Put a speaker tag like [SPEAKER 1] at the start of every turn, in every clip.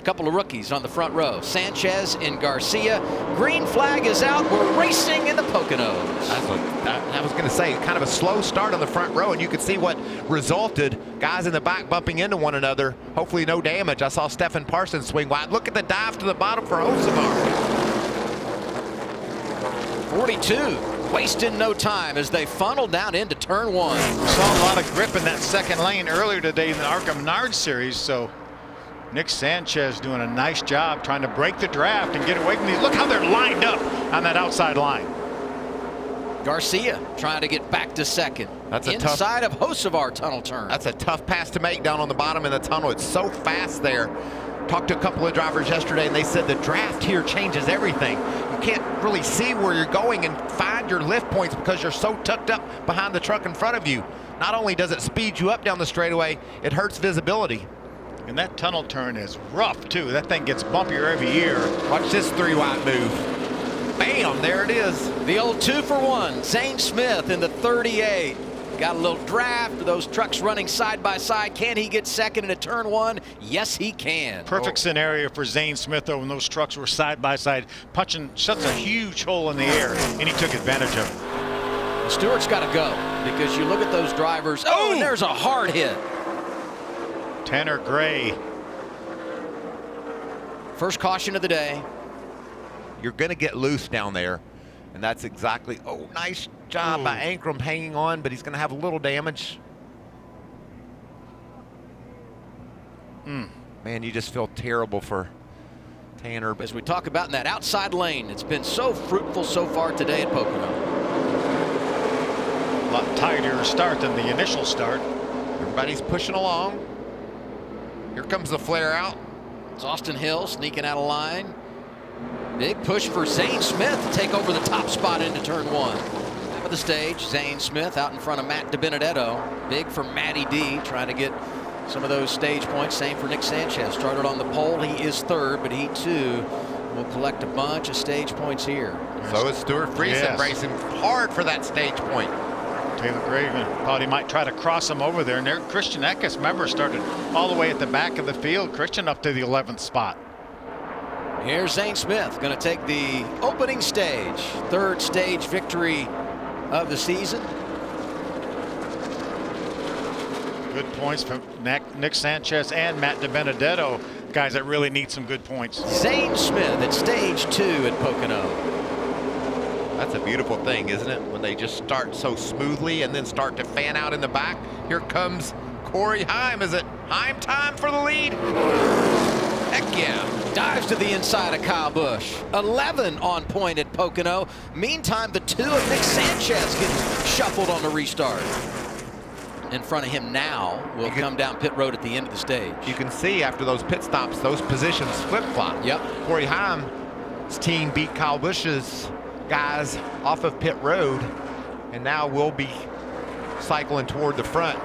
[SPEAKER 1] Couple of rookies on the front row, Sanchez and Garcia. Green flag is out. We're racing in the Poconos.
[SPEAKER 2] That's what I was going to say. Kind of a slow start on the front row, and you could see what resulted. Guys in the back bumping into one another. Hopefully no damage. I saw Stephen Parsons swing wide. Look at the dive to the bottom for Osavar.
[SPEAKER 1] 42, wasting no time as they funnel down into turn one.
[SPEAKER 3] We saw a lot of grip in that second lane earlier today in the ARCA Menard series, so Nick Sanchez doing a nice job trying to break the draft and get away from these. Look how they're lined up on that outside line.
[SPEAKER 1] Garcia trying to get back to second.
[SPEAKER 2] That's a
[SPEAKER 1] inside of Hocevar tunnel turn.
[SPEAKER 2] That's a tough pass to make down on the bottom of the tunnel. It's so fast there. Talked to a couple of drivers yesterday, and they said the draft here changes everything. You can't really see where you're going and find your lift points because you're so tucked up behind the truck in front of you. Not only does it speed you up down the straightaway, it hurts visibility.
[SPEAKER 3] And that tunnel turn is rough too. That thing gets bumpier every year.
[SPEAKER 2] Watch this 3-wide move. Bam, there it is.
[SPEAKER 1] The old 2-for-1, Zane Smith in the 38. Got a little draft, those trucks running side by side. Can he get second into turn one? Yes, he can.
[SPEAKER 3] Perfect scenario for Zane Smith though when those trucks were side by side, punching such a huge hole in the air, and he took advantage of it.
[SPEAKER 1] Stewart's got to go because you look at those drivers. Oh, and there's a hard hit.
[SPEAKER 3] Tanner Gray.
[SPEAKER 1] First caution of the day.
[SPEAKER 2] You're going to get loose down there, and that's exactly. Oh, nice job by Ankrum hanging on, but he's going to have a little damage. Man, you just feel terrible for Tanner.
[SPEAKER 1] As we talk about in that outside lane, it's been so fruitful so far today at Pocono.
[SPEAKER 3] A lot tighter start than the initial start.
[SPEAKER 2] Everybody's pushing along. Here comes the flare out.
[SPEAKER 1] It's Austin Hill sneaking out of line. Big push for Zane Smith to take over the top spot into turn one. Top of the stage, Zane Smith out in front of Matt DiBenedetto. Big for Matty D, trying to get some of those stage points. Same for Nick Sanchez. Started on the pole. He is third, but he too will collect a bunch of stage points here.
[SPEAKER 2] So is Stuart Friesen racing hard for that stage point.
[SPEAKER 3] Taylor Graven thought he might try to cross him over there. And there, Christian Eckes, remember, started all the way at the back of the field. Christian up to the 11th spot.
[SPEAKER 1] Here's Zane Smith going to take the opening stage. Third stage victory of the season.
[SPEAKER 3] Good points from Nick Sanchez and Matt DiBenedetto. Guys that really need some good points.
[SPEAKER 1] Zane Smith at stage 2 at Pocono.
[SPEAKER 2] That's a beautiful thing, isn't it? When they just start so smoothly and then start to fan out in the back. Here comes Corey Heim. Is it Heim time for the lead? Heck yeah.
[SPEAKER 1] Dives to the inside of Kyle Busch. 11 on point at Pocono. Meantime, the 2 of Nick Sanchez get shuffled on the restart. In front of him now will come down pit road at the end of the stage.
[SPEAKER 2] You can see after those pit stops, those positions flip-flop.
[SPEAKER 1] Yep.
[SPEAKER 2] Corey Heim's team beat Kyle Busch's guys off of pit road, and now we'll be cycling toward the front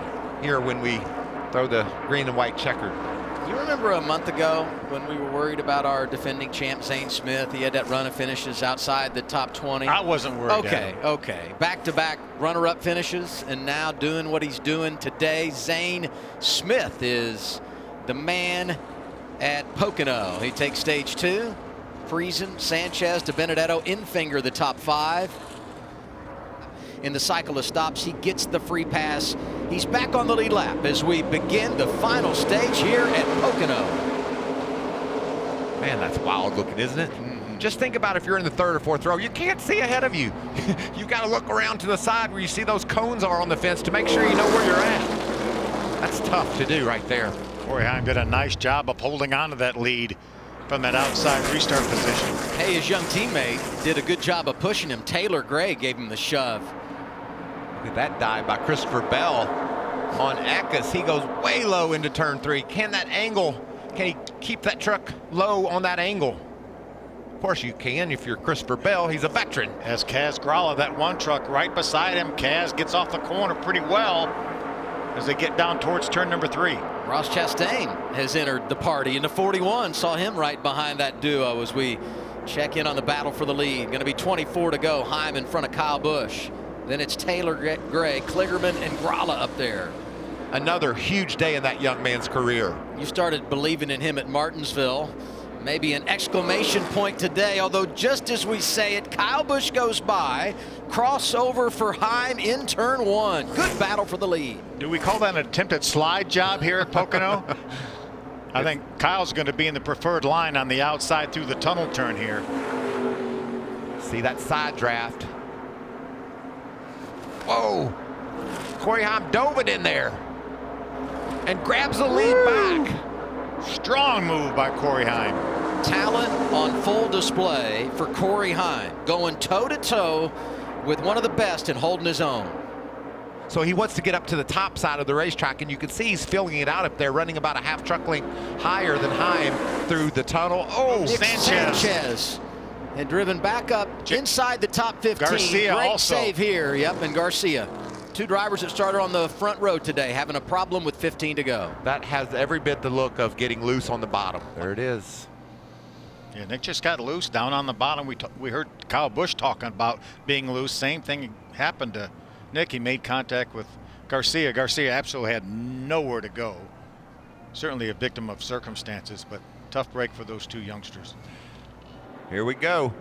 [SPEAKER 2] here when we throw the green and white checkered.
[SPEAKER 1] You remember a month ago when we were worried about our defending champ Zane Smith? He had that run of finishes outside the top 20.
[SPEAKER 3] I wasn't worried.
[SPEAKER 1] Okay. Back-to-back runner-up finishes, and now doing what he's doing today. Zane Smith is the man at Pocono. He takes stage 2. Friesen, Sanchez, DiBenedetto, Infinger the top 5. In the cycle of stops, he gets the free pass. He's back on the lead lap as we begin the final stage here at Pocono.
[SPEAKER 2] Man, that's wild looking, isn't it? Just think about if you're in the third or fourth row, you can't see ahead of you. You got to look around to the side where you see those cones are on the fence to make sure you know where you're at. That's tough to do right there.
[SPEAKER 3] Corey Heim did a nice job of holding on to that lead from that outside restart position.
[SPEAKER 1] Hey, his young teammate did a good job of pushing him. Taylor Gray gave him the shove.
[SPEAKER 2] Look at that dive by Christopher Bell on Eckes. He goes way low into turn 3. Can that angle, can he keep that truck low on that angle? Of course you can if you're Christopher Bell. He's a veteran.
[SPEAKER 3] As Kaz Gralla, that one truck right beside him. Kaz gets off the corner pretty well as they get down towards turn number 3.
[SPEAKER 1] Ross Chastain has entered the party in the 41. Saw him right behind that duo as we check in on the battle for the lead. Going to be 24 to go. Heim in front of Kyle Busch. Then it's Taylor Gray, Kligerman, and Gralla up there.
[SPEAKER 2] Another huge day in that young man's career.
[SPEAKER 1] You started believing in him at Martinsville. Maybe an exclamation point today, although just as we say it, Kyle Busch goes by. Crossover for Heim in turn 1. Good battle for the lead.
[SPEAKER 3] Do we call that an attempted slide job here at Pocono? I think Kyle's going to be in the preferred line on the outside through the tunnel turn here.
[SPEAKER 2] See that side draft. Whoa. Corey Heim dove it in there and grabs the lead back.
[SPEAKER 3] Strong move by Corey Heim.
[SPEAKER 1] Talent on full display for Corey Heim, going toe-to-toe with one of the best and holding his own.
[SPEAKER 2] So he wants to get up to the top side of the racetrack, and you can see he's filling it out up there, running about a half truck length higher than Heim through the tunnel. Oh,
[SPEAKER 1] Sanchez and driven back up inside the top 15.
[SPEAKER 3] Garcia
[SPEAKER 1] Great
[SPEAKER 3] also.
[SPEAKER 1] save here. Yep, and Garcia. 2 drivers that started on the front row today having a problem with 15 to go.
[SPEAKER 2] that has every bit the look of getting loose on the bottom. There it is.
[SPEAKER 3] Yeah, Nick just got loose down on the bottom. We heard Kyle Busch talking about being loose. Same thing happened to Nick. He made contact with Garcia. Garcia absolutely had nowhere to go. Certainly a victim of circumstances, but tough break for those 2 youngsters.
[SPEAKER 2] Here we go.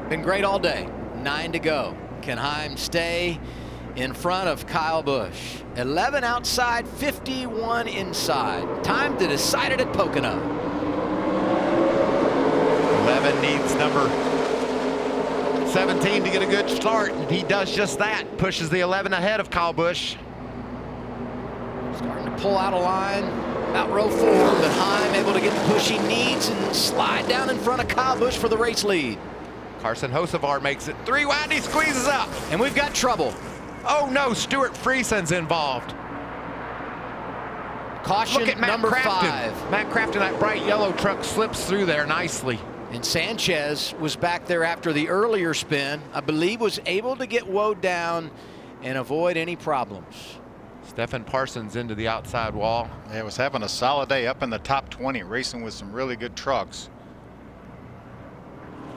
[SPEAKER 1] Been great all day. 9 to go. Can Heim stay in front of Kyle Busch? 11 outside, 51 inside. Time to decide it at Pocono.
[SPEAKER 2] 11 needs number 17 to get a good start, and he does just that. Pushes the 11 ahead of Kyle Busch.
[SPEAKER 1] Starting to pull out a line about row 4, but Heim able to get the push he needs and slide down in front of Kyle Busch for the race lead.
[SPEAKER 2] Carson Hocevar makes it 3 wide. He squeezes up.
[SPEAKER 1] And we've got trouble.
[SPEAKER 2] Oh no, Stuart Friesen's involved.
[SPEAKER 1] Caution
[SPEAKER 2] Look at Matt
[SPEAKER 1] number
[SPEAKER 2] Crafton.
[SPEAKER 1] 5.
[SPEAKER 2] Matt Crafton, that bright yellow truck slips through there nicely.
[SPEAKER 1] And Sanchez was back there after the earlier spin. I believe was able to get woed down and avoid any problems.
[SPEAKER 2] Stephen Parsons into the outside wall.
[SPEAKER 3] Yeah, was having a solid day up in the top 20, racing with some really good trucks.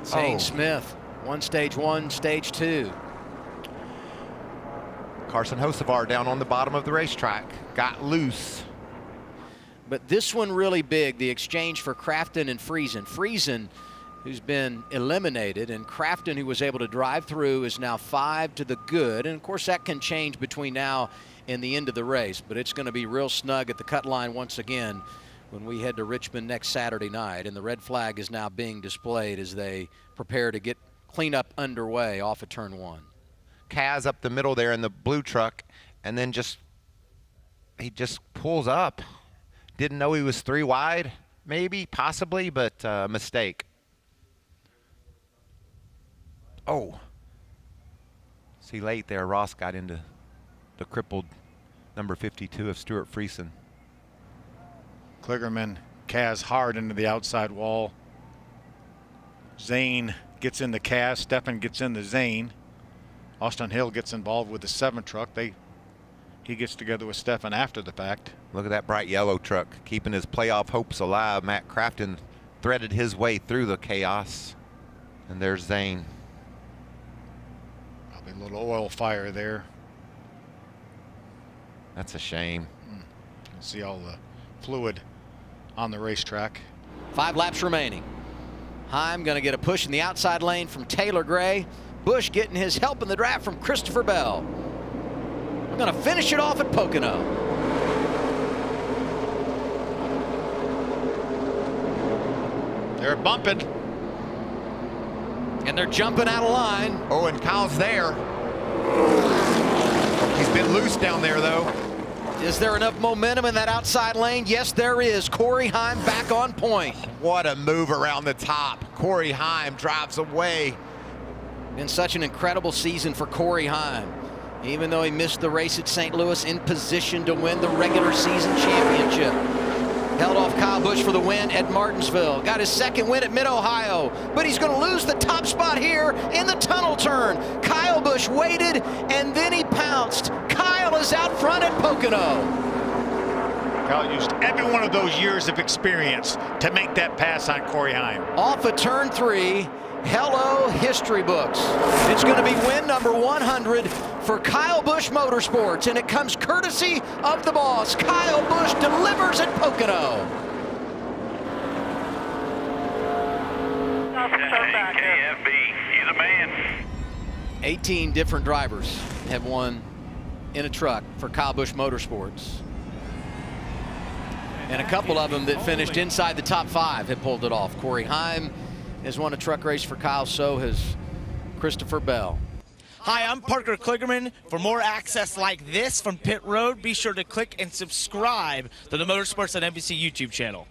[SPEAKER 1] Zane Smith, stage 1, stage 2.
[SPEAKER 2] Carson Hocevar down on the bottom of the racetrack. Got loose.
[SPEAKER 1] But this one really big, the exchange for Crafton and Friesen. Friesen, who's been eliminated, and Crafton, who was able to drive through, is now 5 to the good. And of course that can change between now and the end of the race, but it's going to be real snug at the cut line once again when we head to Richmond next Saturday night. And the red flag is now being displayed as they prepare to get cleanup underway off of turn 1.
[SPEAKER 2] Kaz up the middle there in the blue truck, and then he just pulls up. Didn't know he was 3 wide, maybe, possibly, but mistake. Oh. See, late there, Ross got into the crippled number 52 of Stuart Friesen.
[SPEAKER 3] Kligerman, Kaz hard into the outside wall. Zane gets in the Kaz. Stephan gets in the Zane. Austin Hill gets involved with the 7 truck. He gets together with Stephan after the fact.
[SPEAKER 2] Look at that bright yellow truck, keeping his playoff hopes alive. Matt Crafton threaded his way through the chaos. And there's Zane.
[SPEAKER 3] Probably a little oil fire there.
[SPEAKER 2] That's a shame.
[SPEAKER 3] You can see all the fluid on the racetrack.
[SPEAKER 1] 5 laps remaining. Heim going to get a push in the outside lane from Taylor Gray. Busch getting his help in the draft from Christopher Bell. We're going to finish it off at Pocono.
[SPEAKER 3] They're bumping.
[SPEAKER 1] And they're jumping out of line.
[SPEAKER 2] Oh, and Kyle's there. He's been loose down there, though.
[SPEAKER 1] Is there enough momentum in that outside lane? Yes, there is. Corey Heim back on point.
[SPEAKER 2] What a move around the top. Corey Heim drives away.
[SPEAKER 1] Been such an incredible season for Corey Heim. Even though he missed the race at St. Louis, in position to win the regular season championship. Held off Kyle Busch for the win at Martinsville. Got his 2nd win at Mid-Ohio. But he's going to lose the top spot here in the tunnel turn. Kyle Busch waited, and then he pounced. Kyle is out front at Pocono.
[SPEAKER 3] Kyle used every one of those years of experience to make that pass on Corey Heim.
[SPEAKER 1] Off of turn 3. Hello, history books. It's going to be win number 100 for Kyle Busch Motorsports, and it comes courtesy of the boss. Kyle Busch delivers at Pocono.
[SPEAKER 4] KFB, he's a man.
[SPEAKER 1] 18 different drivers have won in a truck for Kyle Busch Motorsports. And a couple of them that finished inside the top 5 have pulled it off. Corey Heim has won a truck race for Kyle, so has Christopher Bell.
[SPEAKER 5] Hi, I'm Parker Kligerman. For more access like this from Pit Road, be sure to click and subscribe to the Motorsports on NBC YouTube channel.